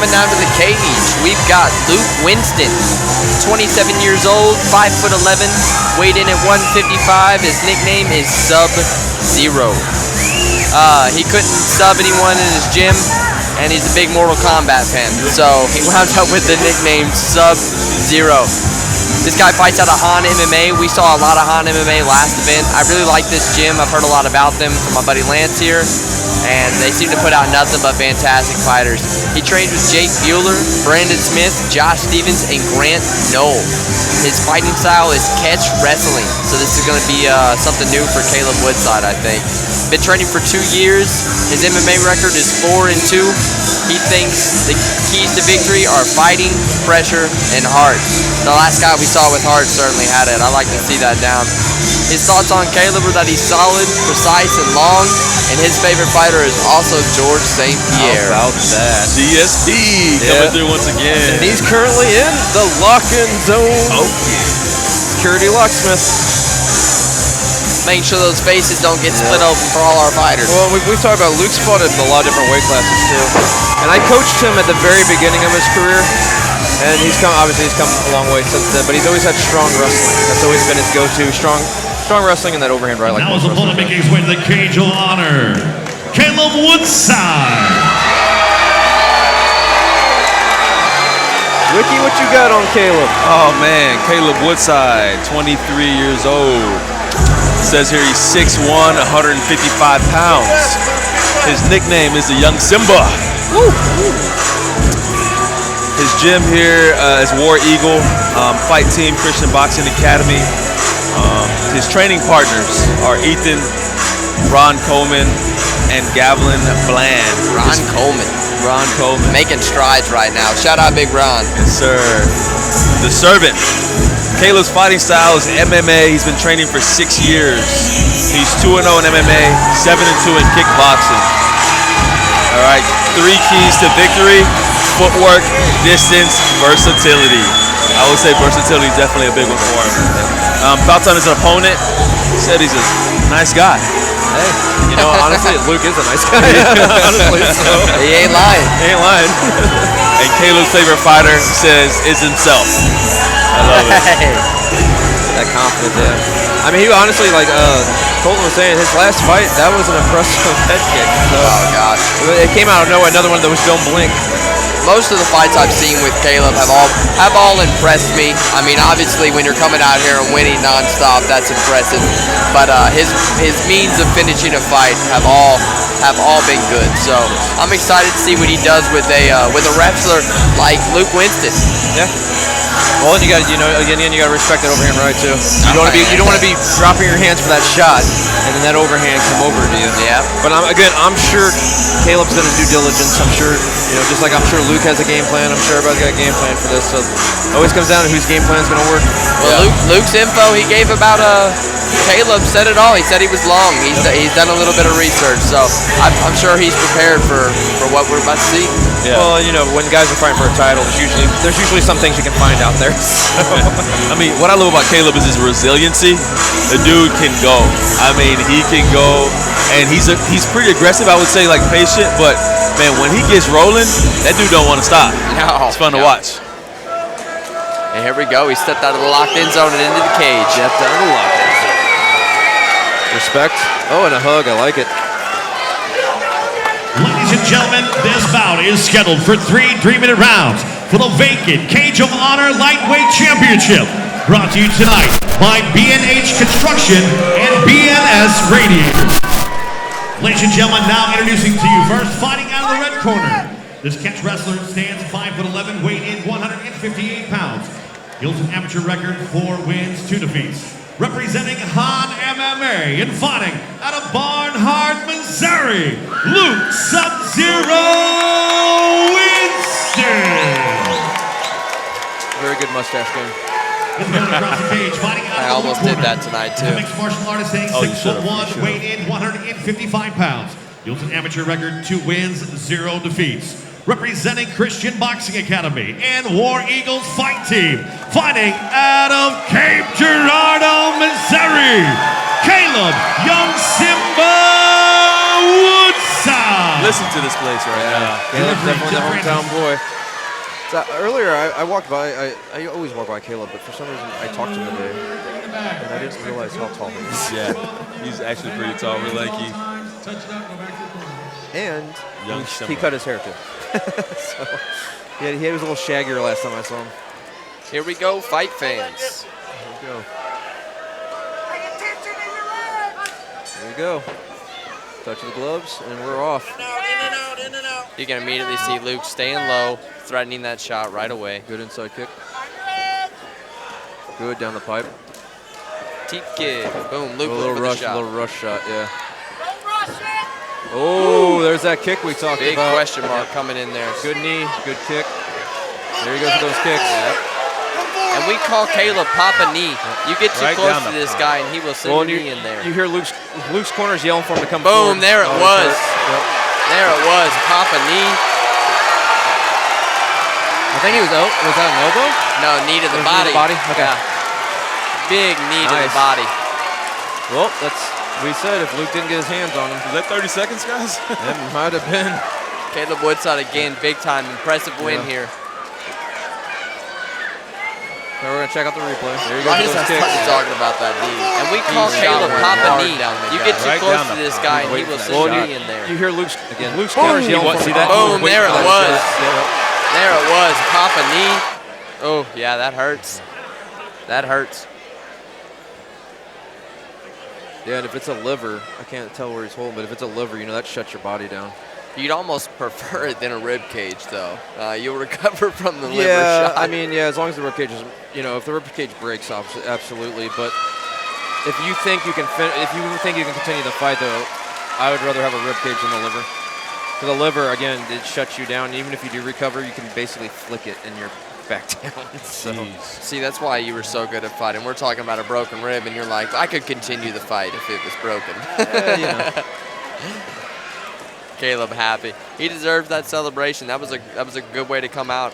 coming down to the cage, we've got Winston, 27 years old, 5'11", weighed in at 155. His nickname is Sub-Zero. He couldn't sub anyone in his gym, and he's a big Mortal Kombat fan, so he wound up with the nickname Sub-Zero. This guy fights out of Han MMA. We saw a lot of Han MMA last event. I really like this gym. I've heard a lot about them from my buddy Lance here, and they seem to put out nothing but fantastic fighters. He trains with Jake Bueller, Brandon Smith, Josh Stevens, and Grant Knoll. His fighting style is catch wrestling, so this is going to be something new for Caleb Woodside, I think. Been training for 2 years. His MMA record is 4-2. He thinks the keys to victory are fighting, pressure, and heart. The last guy we saw with heart certainly had it. I like to see that down. His thoughts on Caleb are that he's solid, precise, and long, and his favorite fighter is also George St. Pierre. How about that? CSP coming through once again. And he's currently in the lock-in zone. Oh, yeah. Security locksmith. Making sure those faces don't get split open for all our fighters. Well, we've talked about Luke's fought in a lot of different weight classes too, and I coached him at the very beginning of his career, and obviously he's come a long way since then. But he's always had strong wrestling. That's always been his go-to. Strong wrestling and that overhand right. Like now his opponent making his way to the cage of honor, Caleb Woodside. Ricky, what you got on Caleb? Oh man, Caleb Woodside, 23 years old. Says here he's 6'1", 155 pounds. His nickname is the Young Simba. Woo. His gym here is War Eagle, Fight Team Christian Boxing Academy. His training partners are Ethan, Ron Coleman, and Gavlin Bland. Ron Coleman. Making strides right now. Shout out Big Ron. Yes, sir. The Servant. Caleb's fighting style is MMA. He's been training for 6 years. He's 2-0 in MMA, 7-2 in kickboxing. All right, 3 keys to victory: footwork, distance, versatility. I would say versatility is definitely a big one for him. Thoughts on his opponent? He said he's a nice guy. Hey, you know, honestly, Luke is a nice guy. Honestly, so. He ain't lying. And Caleb's favorite fighter says is himself. I love it. That confidence, yeah. I mean, he honestly, like Colton was saying, his last fight, that was an impressive head kick. So, oh, gosh. It came out of nowhere, another one that was don't blink. Most of the fights I've seen with Caleb have all impressed me. I mean, obviously, when you're coming out here and winning nonstop, that's impressive. But his means of finishing a fight have all been good. So I'm excited to see what he does with a wrestler like Luke Winston. Yeah. Well, and you got respect that overhand right too. You don't want to be dropping your hands for that shot, and then that overhand come over to you. Yeah. But I'm sure Caleb's done his due diligence. I'm sure, just like I'm sure Luke has a game plan. I'm sure everybody's got a game plan for this. So it always comes down to whose game plan is going to work. Well, Luke's info he gave about Caleb said it all. He said he was long. He's done a little bit of research, so I'm sure he's prepared for what we're about to see. Yeah. Well, when guys are fighting for a title, there's usually some things you can find out there. So. I mean, what I love about Caleb is his resiliency. The dude can go. I mean, he can go, and he's pretty aggressive. I would say, like, patient, but man, when he gets rolling, that dude don't want to stop. No, it's fun to watch. And here we go. He stepped out of the locked-in zone and into the cage. Stepped out of the locked-in zone. Respect. Oh, and a hug. I like it. Ladies and gentlemen, this bout is scheduled for 3 3-minute rounds for the vacant Cage of Honor Lightweight Championship. Brought to you tonight by B&H Construction and BNS Radiators. Ladies and gentlemen, now introducing to you first, fighting out of the red corner. This catch wrestler stands 5'11", weight in 158 pounds. He holds an amateur record, 4 wins, 2 defeats. Representing Han MMA and fighting out of Barnhart, Missouri, Luke Sub-Zero Winston. Very good mustache game. Across the cage, fighting out I almost did that tonight too. Mixed martial artist saying 6'1", weight in 155 pounds. He holds an amateur record, 2 wins, 0 defeats. Representing Christian Boxing Academy and War Eagles Fight Team, fighting out of Cape Girardeau, Missouri, Caleb Young Simba Woodside. listen to this place right now. Caleb's definitely the hometown boy. So earlier, I walked by. I always walk by Caleb, but for some reason, I talked to him today, and I didn't realize how tall he is. Yeah, he's actually pretty tall, really lanky. And he cut his hair too. So he was a little shaggier last time I saw him. Here we go, fight fans. Here we go. There we go. Touch of the gloves, and we're off. You can immediately see Luke staying low, threatening that shot right away. Good inside kick. Good down the pipe. Teep kick. Boom. Luke A little with rush, the shot. little rush shot, yeah. Oh, there's that kick we talked Big about. question mark coming in there. Good knee, good kick. There he goes with those kicks. And we call Caleb Papa Knee. You get too Right close down to the this front. guy and he will send a knee in there. You hear Luke's corners yelling for him to come Boom, forward. there it Oh, was. Yep. There it was, Papa Knee. I think he was was that an elbow? No, knee to the Knee to body. the body? Okay. Yeah. Big knee to the Nice. body. Well, we said if Luke didn't get his hands on him. Is that 30 seconds, guys? It might have been. Caleb Woodside again, big time, impressive win here. Now we're gonna check out the replay. There you go. Why with is I those kicks. started talking about that knee? And we call He Caleb shot Papa hard Knee. down the You guy. get too Right close down to the this front. guy and he Wait will for send that a shot. knee in there. You hear Luke's Boom. corners yelling for him. See that? Boom, Wait there for it that was. shot. There it was, Papa Knee. Oh, yeah, that hurts. That hurts. Yeah, and if it's a liver, I can't tell where he's holding, but if it's a liver, you know that shuts your body down. You'd almost prefer it than a rib cage, though. You'll recover from the liver Yeah, shot. I mean, yeah, as long as the rib cage is, if the rib cage breaks, absolutely. But if you think you can, continue the fight, though, I would rather have a rib cage than the liver. Because the liver, again, it shuts you down. Even if you do recover, you can basically flick it and you're back down. So. See, that's why you were so good at fighting. We're talking about a broken rib, and you're like, I could continue the fight if it was broken. Yeah, Caleb happy. He deserved that celebration. That was a good way to come out.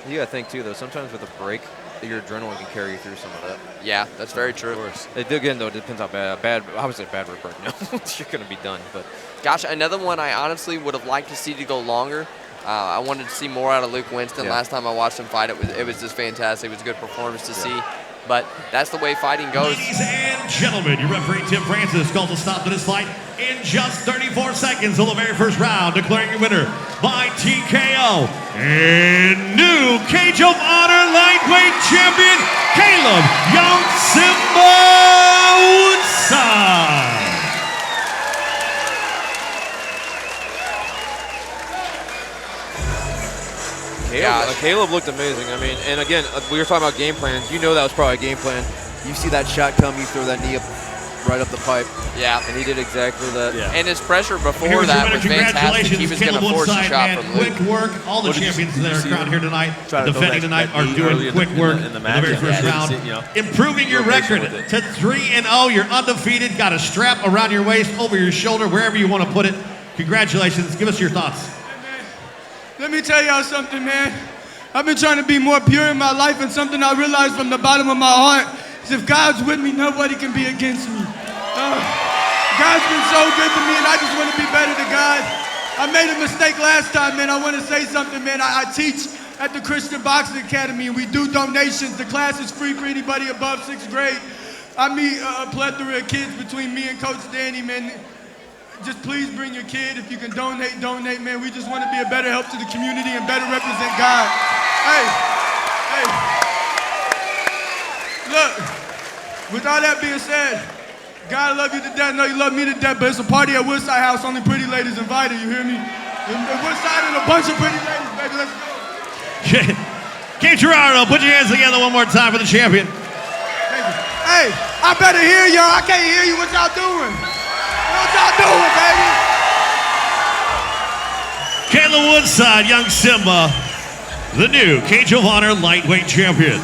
You gotta think too, though. Sometimes with a break, your adrenaline can carry you through some of that. Yeah, that's very true. Again, though, it depends how bad. Obviously, a bad rib break. No, you're gonna be done. But gosh, another one I honestly would have liked to see to go longer. I wanted to see more out of Luke Winston. Yeah. Last time I watched him fight, it was just fantastic. It was a good performance to see. But that's the way fighting goes. Ladies and gentlemen, your referee Tim Francis calls a stop to this fight in just 34 seconds of the very first round, declaring your winner by TKO and new Cage of Honor lightweight champion, Caleb Young Simba Woodside. Caleb looked amazing. I mean, and again, we were talking about game plans. You know that was probably a game plan. You see that shot come, you throw that knee up, right up the pipe. Yeah. And he did exactly that. Yeah. And his pressure before Here's your that winner. was fantastic. He Congratulations, was going to Caleb force a Woodside, shot man. from Luke. Quick work. All the What did you champions see? that are See crowned him? here tonight, Try to throw defending that tonight, are knee doing early in quick the- work in the in match. the very first Yeah, round. you know, Improving your real patient record with it. to 3-0. You're undefeated. Got a strap around your waist, over your shoulder, wherever you want to put it. Congratulations. Give us your thoughts. Let me tell y'all something, man. I've been trying to be more pure in my life, and something I realized from the bottom of my heart is if God's with me, nobody can be against me. God's been so good to me, and I just want to be better to God. I made a mistake last time, man. I want to say something, man. I teach at the Christian Boxing Academy, and we do donations. The class is free for anybody above 6th grade. I meet a plethora of kids between me and Coach Danny, man. Just please bring your kid. If you can donate, man. We just want to be a better help to the community and better represent God. Hey. Look, with all that being said, God love you to death. I know you love me to death, but it's a party at Woodside House. Only pretty ladies invited, you hear me? Woodside and a bunch of pretty ladies, baby. Let's go. King Girardeau, put your hands together one more time for the champion. Hey, I better hear y'all. I can't hear you. What y'all doing? What y'all doing, baby? Caleb Woodside, Young Simba, the new Cage of Honor lightweight champion.